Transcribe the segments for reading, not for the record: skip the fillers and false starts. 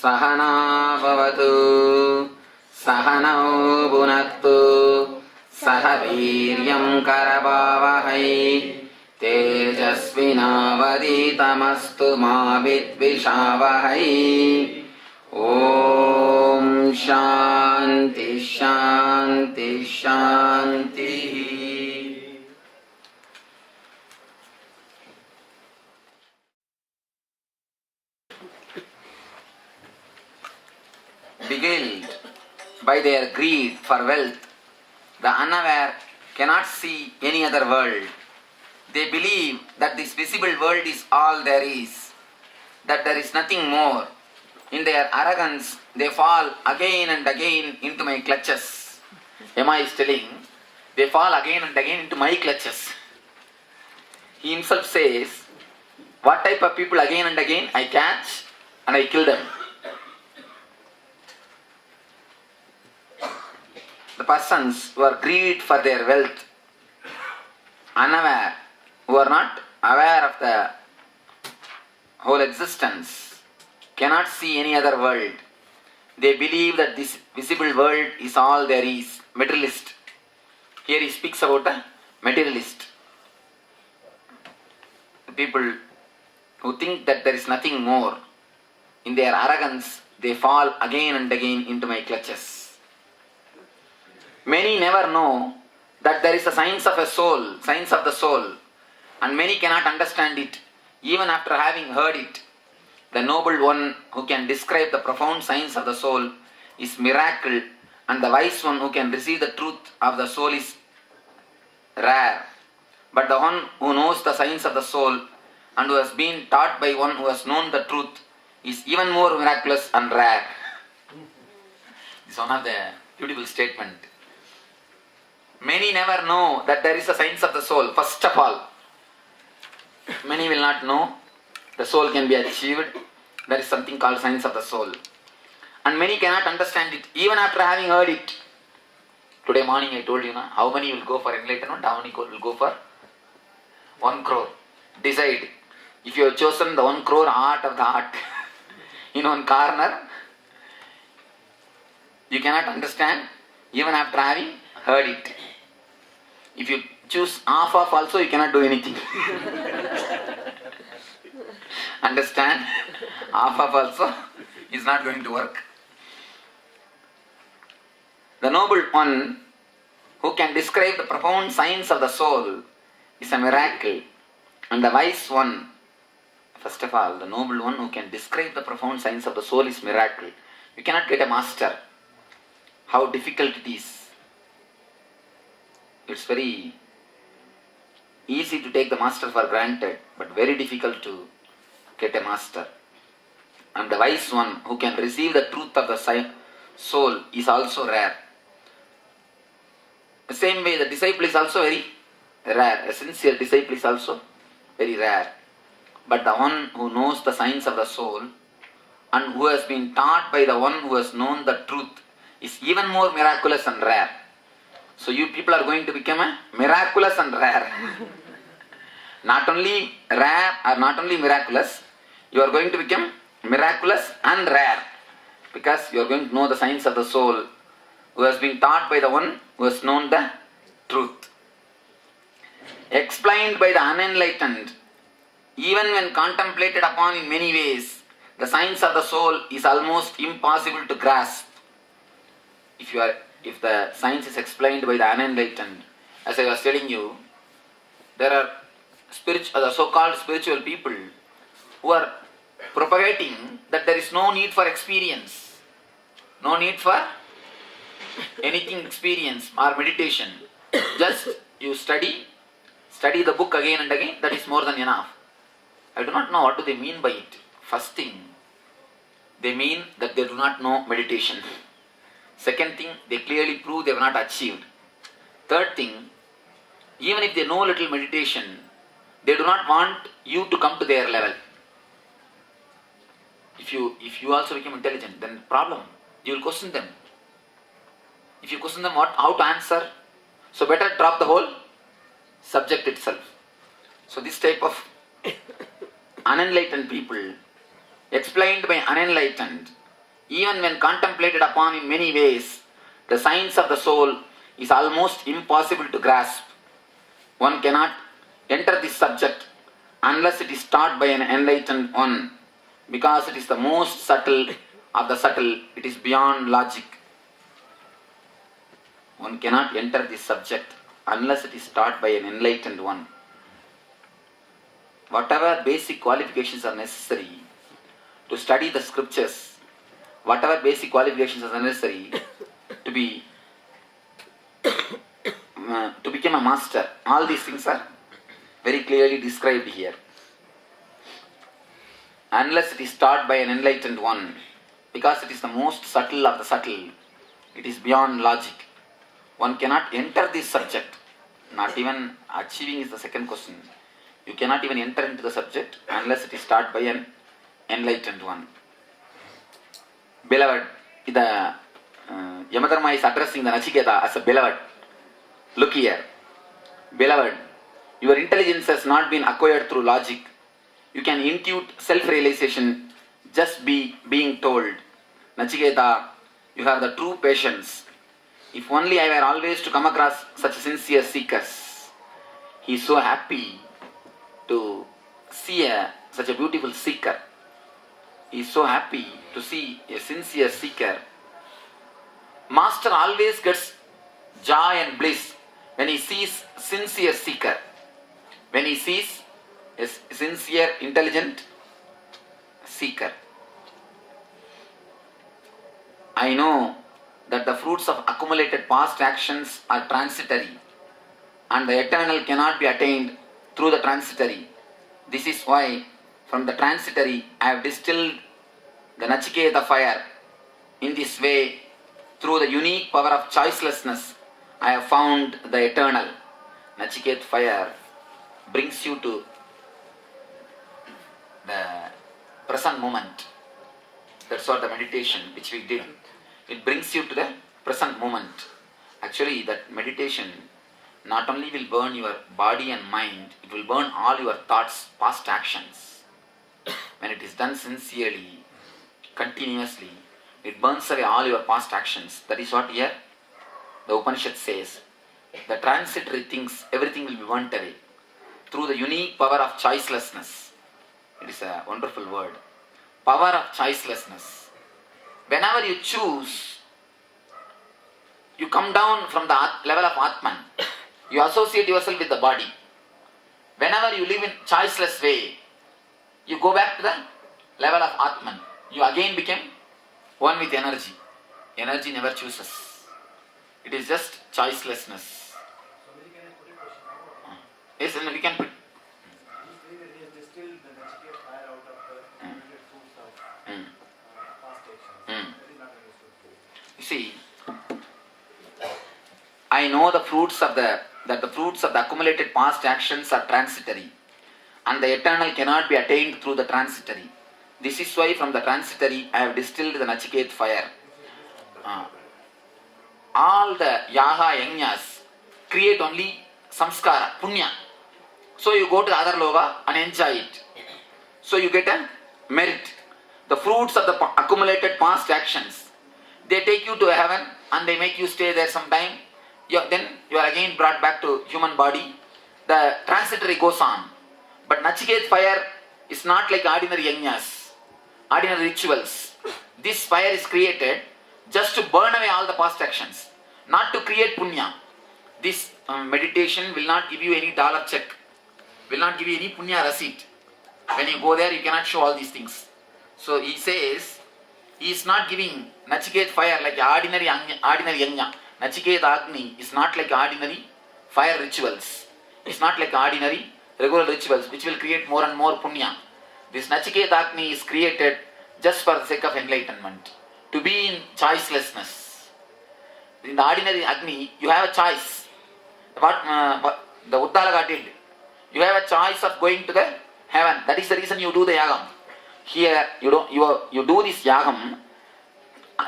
सहना भवतु सहनौ भुनक्तु सह वीर्यं करवावहै तेजस्विनावधीतमस्तु मा विद्विषावहै। ओम शांति शांति शांति। Beguiled by their greed for wealth, the unaware cannot see any other world. They believe that this visible world is all there is, that there is nothing more. In their arrogance, they fall again and again into my clutches. Yama is telling, they fall again and again into my clutches. He himself says, what type of people again and again I catch and I kill them? The persons who are greedy for their wealth, unaware, who are not aware of the whole existence, cannot see any other world. They believe that this visible world is all there is. Materialist. Here he speaks about a materialist. The people who think that there is nothing more, in their arrogance, they fall again and again into my clutches. Many never know that there is a science of a soul, science of the soul, and many cannot understand it even after having heard it. The noble one who can describe the profound science of the soul is miracle, and the wise one who can receive the truth of the soul is rare. But the one who knows the science of the soul and who has been taught by one who has known the truth is even more miraculous and rare. This is one of the beautiful statement. Many never know that there is a science of the soul. First of all, many will not know the soul can be achieved. There is something called science of the soul. And many cannot understand it even after having heard it. Today morning I told you, how many will go for enlightenment, how many will go for 1 crore. Decide. If you have chosen the 1 crore art of the art in one corner, you cannot understand even after having heard it. If you choose half of also, you cannot do anything. Understand? Half of also is not going to work. The noble one who can describe the profound science of the soul is a miracle. And the wise one, first of all, the noble one who can describe the profound science of the soul is miracle. You cannot get a master. How difficult it is. It's very easy to take the master for granted, but very difficult to get a master. And the wise one who can receive the truth of the soul is also rare. The same way the disciple is also very rare. A sincere disciple is also very rare. But the one who knows the science of the soul and who has been taught by the one who has known the truth is even more miraculous and rare. So you people are going to become a miraculous and rare. Not only rare or not only miraculous, you are going to become miraculous and rare. Because you are going to know the science of the soul who has been taught by the one who has known the truth. Explained by the unenlightened, even when contemplated upon in many ways, the science of the soul is almost impossible to grasp. If the science is explained by the unenlightened, as I was telling you, there are the so-called spiritual people who are propagating that there is no need for experience, no need for anything experience or meditation. Just you study the book again and again, that is more than enough. I do not know what do they mean by it. First thing, they mean that they do not know meditation. Second thing, they clearly prove they have not achieved. Third thing, even if they know little meditation, they do not want you to come to their level. If you also become intelligent, then problem, you will question them. If you question them how to answer, so better drop the whole subject itself. So this type of unenlightened people, explained by unenlightened, Even when contemplated upon in many ways, the science of the soul is almost impossible to grasp. One cannot enter this subject unless it is taught by an enlightened one, because it is the most subtle of the subtle, it is beyond logic. One cannot enter this subject unless it is taught by an enlightened one. Whatever basic qualifications are necessary to study the scriptures, whatever basic qualifications are necessary to become a master, all these things are very clearly described here. Unless it is taught by an enlightened one, because it is the most subtle of the subtle, it is beyond logic. One cannot enter this subject. Not even achieving is the second question. You cannot even enter into the subject unless it is taught by an enlightened one. Beloved, the Yamadharma is addressing the Nachiketa as a beloved. Look here. Beloved, your intelligence has not been acquired through logic. You can intuit self-realization just being told. Nachiketa, you have the true patience. If only I were always to come across such sincere seekers. He is so happy to see such a beautiful seeker. He is so happy to see a sincere seeker. Master always gets joy and bliss when he sees sincere seeker. When he sees a sincere, intelligent seeker. I know that the fruits of accumulated past actions are transitory and the eternal cannot be attained through the transitory. This is why from the transitory I have distilled the Nachiketa fire. In this way, through the unique power of choicelessness, I have found the eternal. Nachiketa fire brings you to the present moment. That's what the meditation which we did. It brings you to the present moment. Actually, that meditation not only will burn your body and mind, it will burn all your thoughts, past actions. When it is done sincerely, continuously, it burns away all your past actions. That is what here the Upanishad says. The transitory things, everything will be burnt away through the unique power of choicelessness. It is a wonderful word. Power of choicelessness. Whenever you choose, you come down from the level of Atman. You associate yourself with the body. Whenever you live in choiceless way, you go back to the level of Atman. You again become one with energy. Energy never chooses. It is just choicelessness. Yes, and we can put. You see, I know that the fruits of the accumulated past actions are transitory, and the eternal cannot be attained through the transitory. This is why from the transitory I have distilled the Nachiketa fire. All the yaga yajnas create only samskara, punya. So you go to the other loka and enjoy it. So you get a merit. The fruits of the accumulated past actions, they take you to heaven and they make you stay there some time. Then you are again brought back to human body. The transitory goes on. But Nachiketa fire is not like ordinary yajnas, ordinary rituals. This fire is created just to burn away all the past actions, not to create punya. This meditation will not give you any dollar check, will not give you any punya receipt. When you go there, you cannot show all these things. So he says, he is not giving Nachiketa fire like ordinary yajna. Nachiketa Agni is not like ordinary fire rituals. It's not like ordinary regular rituals which will create more and more punya. This Nachiketa Agni is created just for the sake of enlightenment, to be in choicelessness. In the ordinary Agni, you have a choice. What the Uddalaka did. You have a choice of going to the heaven. That is the reason you do the yagam. Here, you do this yagam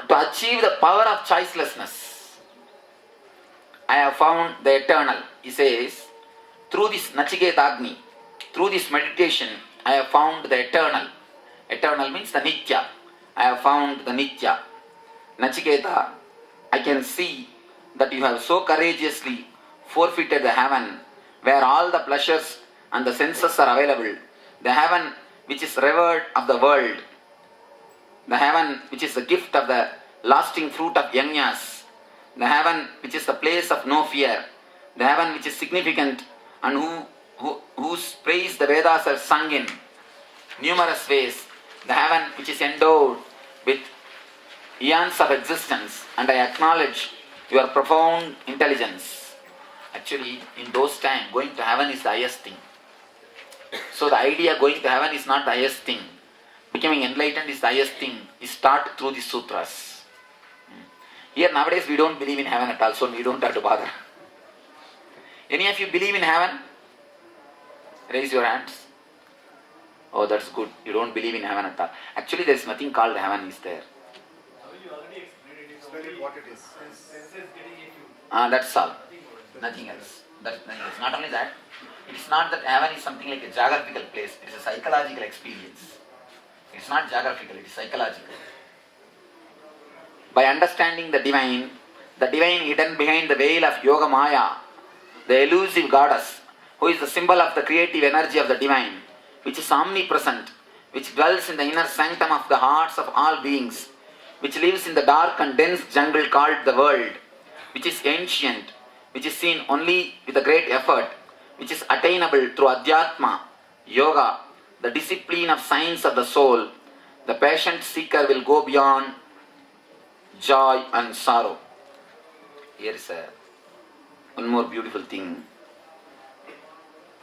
to achieve the power of choicelessness. I have found the eternal. He says, through this Nachiketa Agni, through this meditation, I have found the eternal. Eternal means the Nitya. I have found the Nitya. Nachiketa, I can see that you have so courageously forfeited the heaven where all the pleasures and the senses are available, the heaven which is revered of the world, the heaven which is the gift of the lasting fruit of yajnas, the heaven which is the place of no fear, the heaven which is significant and whose praise the Vedas are sung in numerous ways, the heaven which is endowed with eons of existence, and I acknowledge your profound intelligence. Actually, in those times, going to heaven is the highest thing. So the idea going to heaven is not the highest thing. Becoming enlightened is the highest thing. Is taught through the sutras. Here nowadays we don't believe in heaven at all, so we don't have to bother. Any of you believe in heaven? Raise your hands. Oh, that's good. You don't believe in heaven at all. Actually, there is nothing called heaven is there. You already explained it. Explain what it is. Senses getting into. That's all. Nothing else. It's not only that. It is not that heaven is something like a geographical place. It is a psychological experience. It is not geographical, it is psychological. By understanding the divine hidden behind the veil of Yoga Maya, the elusive goddess, who is the symbol of the creative energy of the divine, which is omnipresent, which dwells in the inner sanctum of the hearts of all beings, which lives in the dark and dense jungle called the world, which is ancient, which is seen only with a great effort, which is attainable through Adhyatma, Yoga, the discipline of science of the soul. The patient seeker will go beyond joy and sorrow. Here is one more beautiful thing.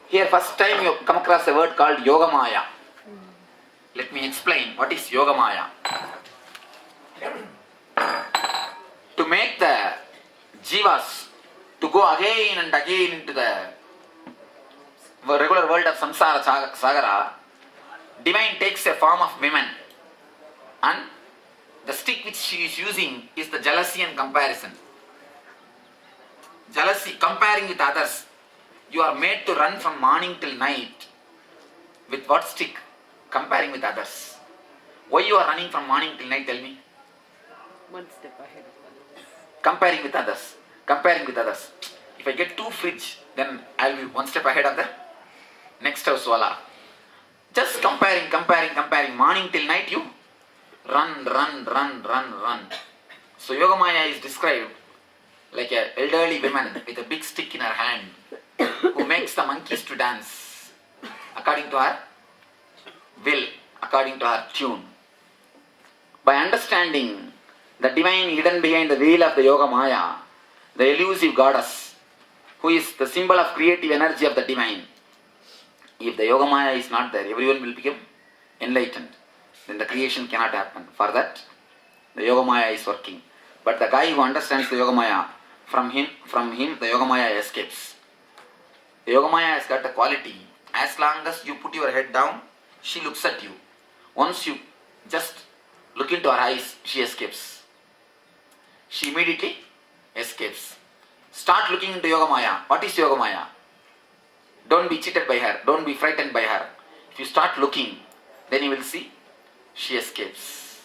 Here first time you come across a word called Yoga Maya. Let me explain what is Yoga Maya. To make the jivas to go again and again into the regular world of samsara sagara, divine takes a form of women, and the stick which she is using is the jealousy and comparison. Jealousy, comparing with others. You are made to run from morning till night. With what stick? Comparing with others. Why you are running from morning till night, tell me? One step ahead of others. Comparing with others. Comparing with others. If I get 2 fridge, then I will be 1 step ahead of the next house wala. Just comparing. Morning till night you run. So Yoga Maya is described like an elderly woman with a big stick in her hand who makes the monkeys to dance according to her will, according to her tune. By understanding the divine hidden behind the veil of the Yoga Maya, the elusive goddess, who is the symbol of creative energy of the divine, if the Yoga Maya is not there, everyone will become enlightened. Then the creation cannot happen. For that, the Yoga Maya is working. But the guy who understands the Yoga Maya, from him the Yoga Maya escapes. The Yoga Maya has got a quality. As long as you put your head down, she looks at you. Once you just look into her eyes, she escapes. She immediately escapes. Start looking into Yoga Maya. What is Yoga Maya? Don't be cheated by her. Don't be frightened by her. If you start looking, then you will see she escapes.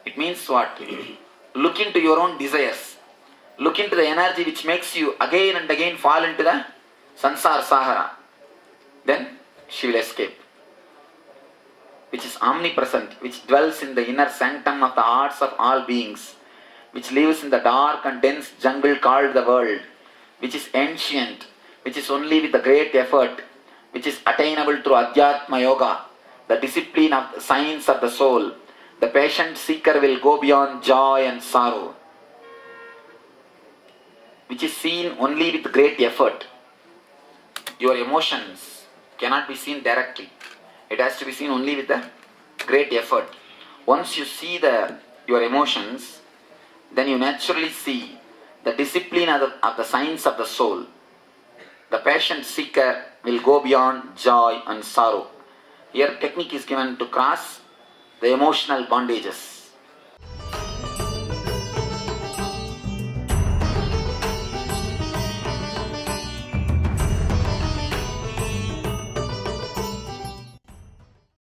It means what? Look into your own desires. Look into the energy which makes you again and again fall into the sansara sahara. Then she will escape. Which is omnipresent, which dwells in the inner sanctum of the hearts of all beings, which lives in the dark and dense jungle called the world, which is ancient, which is only with a great effort, which is attainable through Adhyatma Yoga, the discipline of the science of the soul. The patient seeker will go beyond joy and sorrow, which is seen only with great effort. Your emotions cannot be seen directly. It has to be seen only with the great effort. Once you see your emotions, then you naturally see the discipline of the science of the soul. The patient seeker will go beyond joy and sorrow. Here technique is given to cross the emotional bondages.